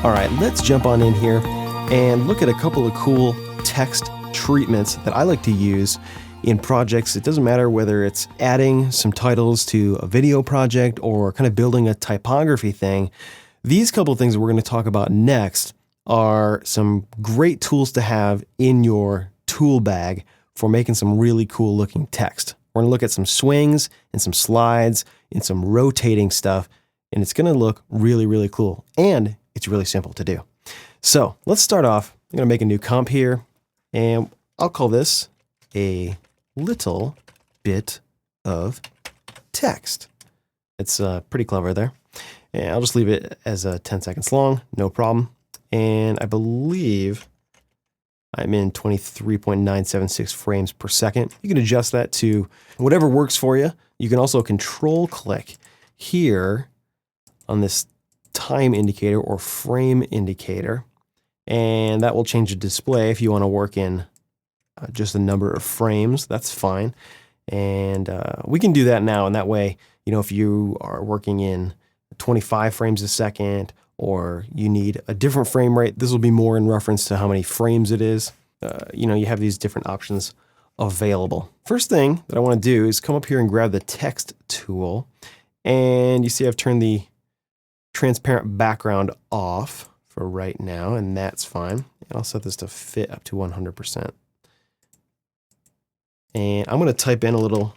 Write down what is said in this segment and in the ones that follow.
All right, let's jump on in here and look at a couple of cool text treatments that I like to use in projects. It doesn't matter whether it's adding some titles to a video project or kind of building a typography thing. These couple of things that we're going to talk about next are some great tools to have in your tool bag for making some really cool looking text. We're going to look at some swings and some slides and some rotating stuff, and it's going to look really, really cool. And it's really simple to do. So let's start off. I'm going to make a new comp here, and I'll call this a little bit of text. It's pretty clever there. And I'll just leave it as 10 seconds long, no problem. And I believe I'm in 23.976 frames per second. You can adjust that to whatever works for you. You can also control click here on this time indicator or frame indicator, and that will change the display. If you want to work in just the number of frames, that's fine. And we can do that now, and that way, you know, if you are working in 25 frames a second or you need a different frame rate, this will be more in reference to how many frames it is. You know, you have these different options available. First thing that I want to do is come up here and grab the text tool, and you see I've turned the transparent background off for right now, and that's fine. And I'll set this to fit up to 100%. And I'm going to type in a little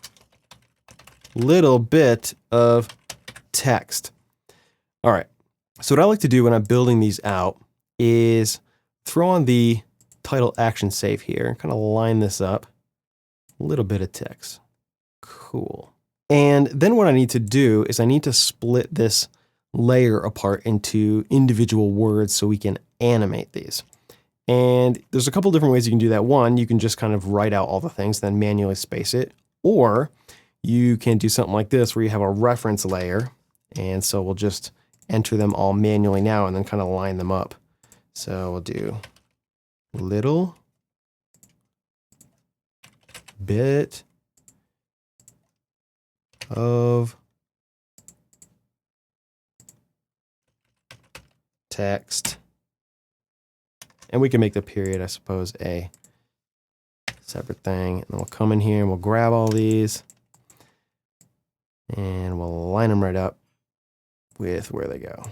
bit of text. All right. So what I like to do when I'm building these out is throw on the title action save here and kind of line this up. A little bit of text. Cool. And then what I need to do is I need to split this layer apart into individual words so we can animate these. And there's a couple different ways you can do that. One, you can just kind of write out all the things, then manually space it. Or you can do something like this where you have a reference layer. And so we'll just enter them all manually now and then kind of line them up. So we'll do little bit of text. And we can make the period, I suppose, a separate thing. And we'll come in here and we'll grab all these and we'll line them right up with where they go.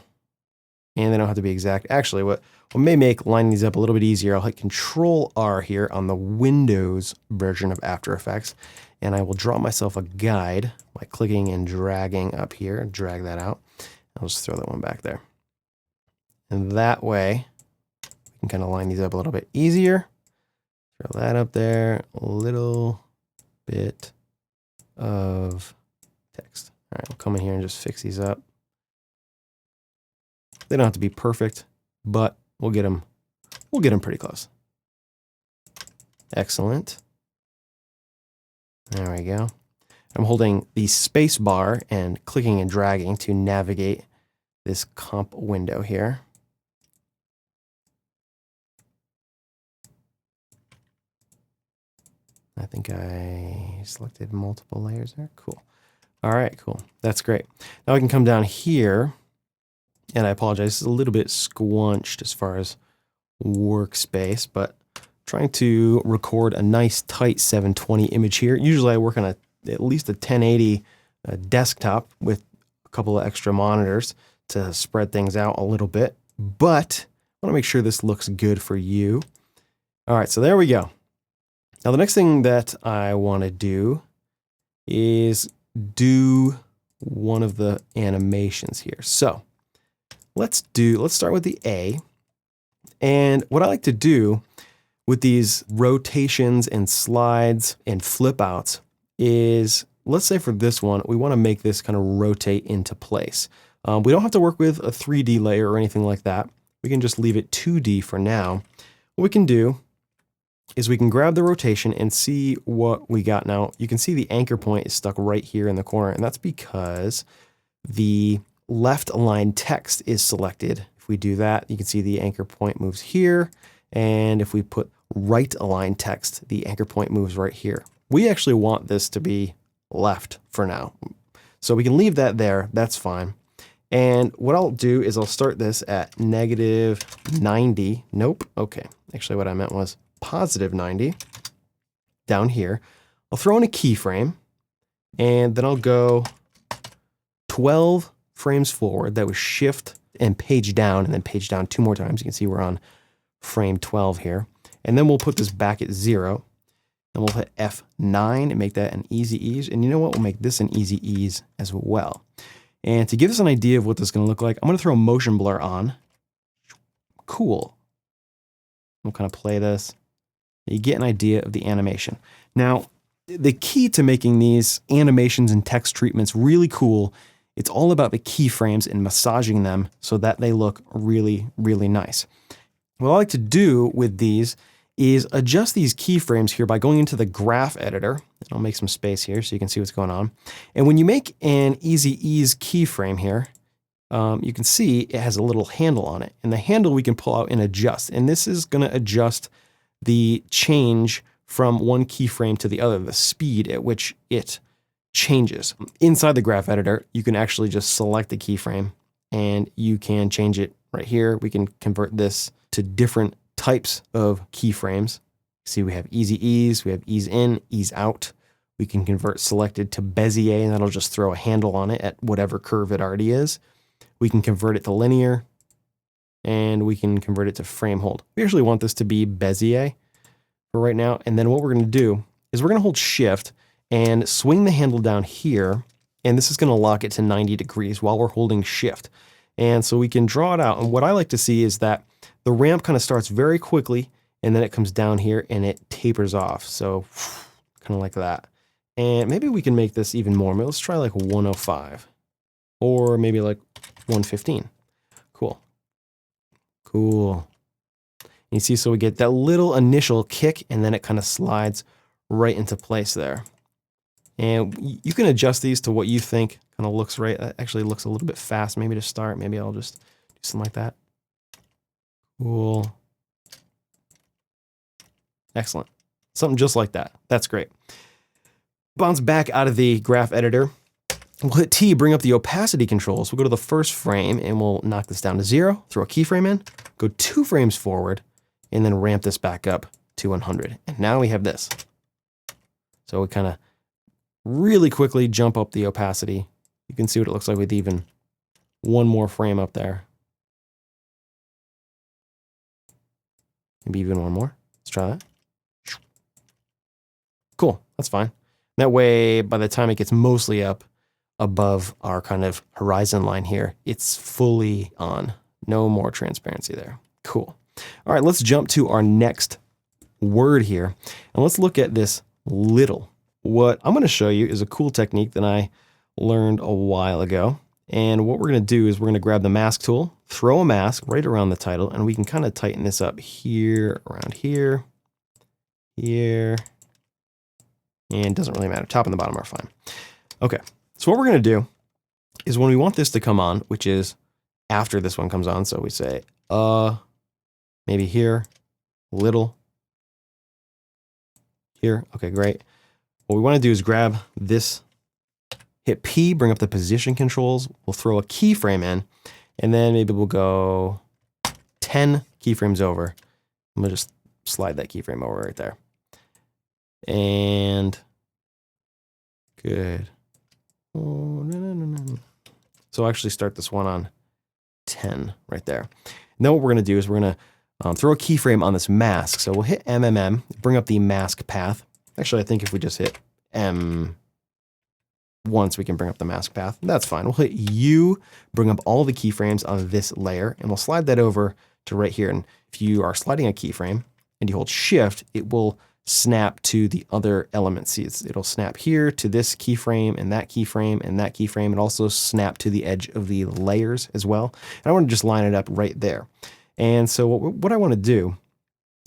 And they don't have to be exact. Actually, what may make lining these up a little bit easier, I'll hit Control R here on the Windows version of After Effects, and I will draw myself a guide by clicking and dragging up here, drag that out. I'll just throw that one back there. And that way, we can kind of line these up a little bit easier. Throw that up there, a little bit of text. All right, we'll come in here and just fix these up. They don't have to be perfect, but we'll get them pretty close. Excellent. There we go. I'm holding the space bar and clicking and dragging to navigate this comp window here. I think I selected multiple layers there. Cool. All right, cool. That's great. Now I can come down here, and I apologize, it's a little bit squunched as far as workspace, but I'm trying to record a nice tight 720 image here. Usually I work on at least a 1080 desktop with a couple of extra monitors to spread things out a little bit, but I want to make sure this looks good for you. All right, so there we go. Now the next thing that I want to do is do one of the animations here. So let's start with the A. And what I like to do with these rotations and slides and flip outs is, let's say for this one, we want to make this kind of rotate into place. We don't have to work with a 3D layer or anything like that. We can just leave it 2D for now. What we can do is we can grab the rotation and see what we got now. You can see the anchor point is stuck right here in the corner, and that's because the left aligned text is selected. If we do that, you can see the anchor point moves here, and if we put right aligned text, the anchor point moves right here. We actually want this to be left for now. So we can leave that there, that's fine. And what I'll do is I'll start this at -90. Nope. Okay. Actually, what I meant was +90 down here. I'll throw in a keyframe, and then I'll go 12 frames forward. That was shift and page down, and then page down 2 more times. You can see we're on frame 12 here. And then we'll put this back at 0. And we'll hit F9 and make that an easy ease. And you know what? We'll make this an easy ease as well. And to give us an idea of what this is going to look like, I'm going to throw a motion blur on. Cool. We'll kind of play this. You get an idea of the animation. Now, the key to making these animations and text treatments really cool, it's all about the keyframes and massaging them so that they look really, really nice. What I like to do with these is adjust these keyframes here by going into the graph editor. I'll make some space here so you can see what's going on. And when you make an easy ease keyframe here, you can see it has a little handle on it. And the handle we can pull out and adjust. And this is going to adjust the change from one keyframe to the other, the speed at which it changes. Inside the graph editor, you can actually just select the keyframe and you can change it right here. We can convert this to different types of keyframes. See, we have easy ease, we have ease in, ease out. We can convert selected to Bezier, and that'll just throw a handle on it at whatever curve it already is. We can convert it to linear, and we can convert it to frame hold. We actually want this to be Bezier for right now. And then what we're going to do is we're going to hold shift and swing the handle down here. And this is going to lock it to 90 degrees while we're holding shift. And so we can draw it out. And what I like to see is that the ramp kind of starts very quickly and then it comes down here and it tapers off. So kind of like that. And maybe we can make this even more. Maybe let's try like 105 or maybe like 115. Cool. Cool. You see, so we get that little initial kick and then it kind of slides right into place there. And you can adjust these to what you think kind of looks right. That actually looks a little bit fast maybe to start. Maybe I'll just do something like that. Cool. Excellent. Something just like that. That's great. Bounce back out of the graph editor. We'll hit T, bring up the opacity controls. We'll go to the first frame and we'll knock this down to 0, throw a keyframe in, go 2 frames forward, and then ramp this back up to 100. And now we have this. So we kind of really quickly jump up the opacity. You can see what it looks like with even one more frame up there. Maybe even one more. Let's try that. Cool, that's fine. That way, by the time it gets mostly up above our kind of horizon line here, it's fully on. No more transparency there. Cool. All right, let's jump to our next word here. And let's look at this little. What I'm going to show you is a cool technique that I learned a while ago. And what we're going to do is we're going to grab the mask tool, throw a mask right around the title, and we can kind of tighten this up here, around here, here, and it doesn't really matter. Top and the bottom are fine. Okay, so what we're going to do is when we want this to come on, which is after this one comes on, so we say, maybe here, little, here. Okay, great. What we want to do is grab this, hit P, bring up the position controls. We'll throw a keyframe in, and then maybe we'll go 10 keyframes over. I'm going to just slide that keyframe over right there. And good. Oh, no. So I'll actually start this one on 10 right there. And then what we're going to do is we're going to throw a keyframe on this mask. So we'll hit MMM, bring up the mask path. Actually, I think if we just hit M once, we can bring up the mask path. That's fine. We'll hit U, bring up all the keyframes on this layer, and we'll slide that over to right here. And if you are sliding a keyframe and you hold Shift, it will snap to the other elements. See, it'll snap here to this keyframe and that keyframe and that keyframe. It also snap to the edge of the layers as well. And I want to just line it up right there. And so what I want to do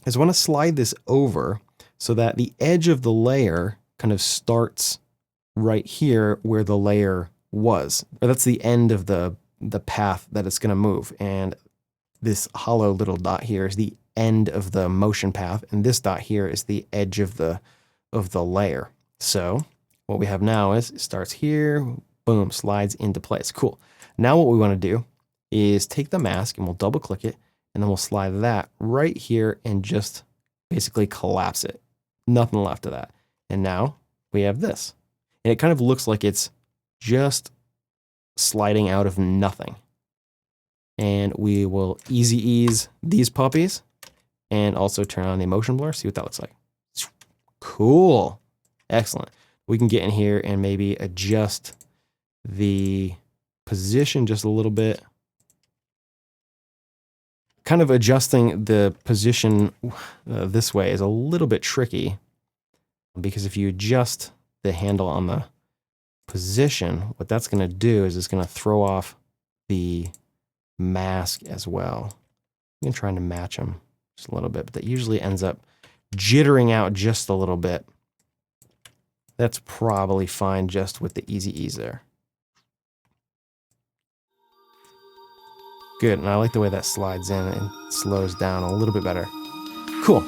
is I want to slide this over so that the edge of the layer kind of starts right here where the layer was. Or that's the end of the path that it's going to move. And this hollow little dot here is the end of the motion path, and this dot here is the edge of the layer. So what we have now is it starts here, boom, slides into place. Cool. Now what we want to do is take the mask and we'll double click it, and then we'll slide that right here and just basically collapse it. Nothing left of that. And now we have this. And it kind of looks like it's just sliding out of nothing. And we will easy ease these puppies and also turn on the motion blur, see what that looks like. Cool. Excellent. We can get in here and maybe adjust the position just a little bit. Kind of adjusting the position this way is a little bit tricky, because if you adjust the handle on the position, what that's going to do is it's going to throw off the mask as well. I'm trying to match them just a little bit, but that usually ends up jittering out just a little bit. That's probably fine just with the easy ease there. Good, and I like the way that slides in and slows down a little bit better. Cool.